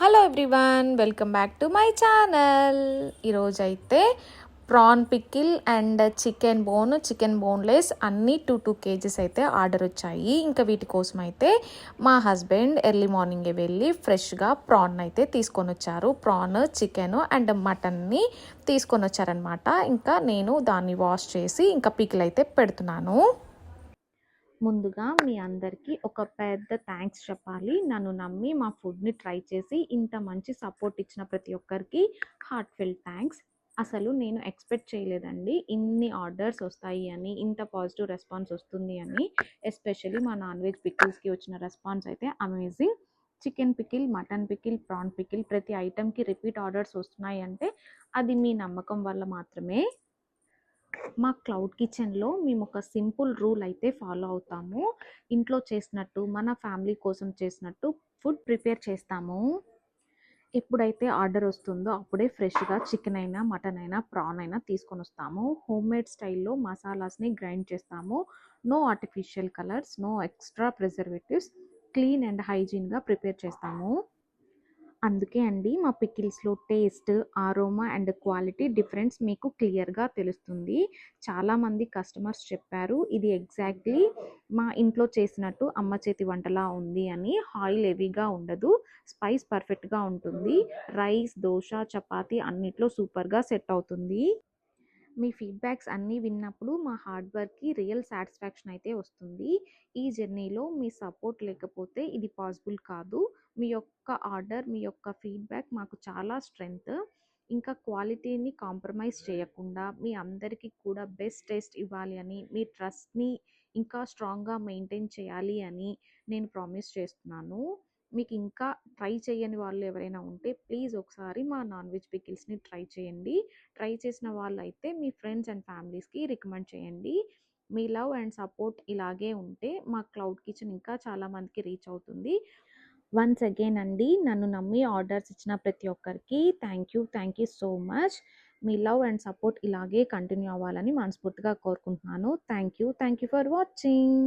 Hello everyone, welcome back to my channel. ఈరోజైతే prawn pickle and chicken boneless అన్నీ 2 kgs అయితే order వచ్చాయి. ఇంకా వీటి కోసం అయితే మా హస్బెండ్ ఎర్లీ మార్నింగే వెళ్ళి ఫ్రెష్గా ప్రాన్ అయితే తీసుకొని వచ్చారు. ప్రాన్, చికెన్ అండ్ మటన్ని తీసుకొని వచ్చారనమాట. ఇంకా నేను దాన్ని వాష్ చేసి ఇంకా పికిల్ అయితే పెడుతున్నాను. ముందుగా మీ అందరికీ ఒక పెద్ద థ్యాంక్స్ చెప్పాలి. నన్ను నమ్మి మా ఫుడ్ని ట్రై చేసి ఇంత మంచి సపోర్ట్ ఇచ్చిన ప్రతి ఒక్కరికి హార్ట్ఫెల్ థ్యాంక్స్. అసలు నేను ఎక్స్పెక్ట్ చేయలేదండి ఇన్ని ఆర్డర్స్ వస్తాయి అని, ఇంత పాజిటివ్ రెస్పాన్స్ వస్తుంది అని. ఎస్పెషల్లీ మా నాన్ వెజ్ పికిల్స్కి వచ్చిన రెస్పాన్స్ అయితే amazing. Chicken pickle, mutton pickle, PRAN pickle ప్రతి ఐటెంకి రిపీట్ ఆర్డర్స్ వస్తున్నాయి అంటే అది మీ నమ్మకం వల్ల మాత్రమే. మా క్లౌడ్ కిచెన్లో మేము ఒక సింపుల్ రూల్ అయితే ఫాలో అవుతాము. ఇంట్లో చేసినట్టు, మన ఫ్యామిలీ కోసం చేసినట్టు ఫుడ్ ప్రిపేర్ చేస్తాము. ఎప్పుడైతే ఆర్డర్ వస్తుందో అప్పుడే ఫ్రెష్గా చికెన్ అయినా, మటన్ అయినా, ప్రాన్ అయినా తీసుకొని వస్తాము. హోమ్మేడ్ స్టైల్లో మసాలాస్ని గ్రైండ్ చేస్తాము. No artificial colours, no extra preservatives, clean and హైజీన్గా ప్రిపేర్ చేస్తాము. అందుకే అండి మా పికిల్స్లో taste, aroma and quality difference మీకు క్లియర్గా తెలుస్తుంది. చాలామంది కస్టమర్స్ చెప్పారు ఇది ఎగ్జాక్ట్లీ మా ఇంట్లో చేసినట్టు అమ్మ చేతి వంటలా ఉంది అని. ఆయిల్ హెవీగా ఉండదు, స్పైస్ పర్ఫెక్ట్గా ఉంటుంది, రైస్, దోశ, చపాతీ అన్నిట్లో సూపర్గా సెట్ అవుతుంది. మీ ఫీడ్బ్యాక్స్ అన్నీ విన్నప్పుడు మా హార్డ్ వర్క్కి రియల్ సాటిస్ఫాక్షన్ అయితే వస్తుంది. ఈ జర్నీలో మీ సపోర్ట్ లేకపోతే ఇది పాసిబుల్ కాదు. మీ యొక్క ఆర్డర్, మీ యొక్క ఫీడ్బ్యాక్ మాకు చాలా స్ట్రెంగ్త్. ఇంకా క్వాలిటీని కాంప్రమైజ్ చేయకుండా మీ అందరికీ కూడా బెస్ట్ టేస్ట్ ఇవ్వాలి అని, మీ ట్రస్ట్ని ఇంకా స్ట్రాంగ్గా మెయింటైన్ చేయాలి అని నేను ప్రామిస్ చేస్తున్నాను. మీకు ఇంకా ట్రై చేయని వాళ్ళు ఎవరైనా ఉంటే ప్లీజ్ ఒకసారి మా నాన్ వెజ్ పికిల్స్ని ట్రై చేయండి. ట్రై చేసిన వాళ్ళైతే మీ ఫ్రెండ్స్ అండ్ ఫ్యామిలీస్కి రికమెండ్ చేయండి. మీ లవ్ అండ్ సపోర్ట్ ఇలాగే ఉంటే మా క్లౌడ్ కిచెన్ ఇంకా చాలామందికి రీచ్ అవుతుంది. వన్స్ అగైన్ అండి, నన్ను నమ్మి ఆర్డర్స్ ఇచ్చిన ప్రతి ఒక్కరికి thank you so much. Me love and support ఇలాగే కంటిన్యూ అవ్వాలని మనస్ఫూర్తిగా కోరుకుంటున్నాను. Thank you for watching.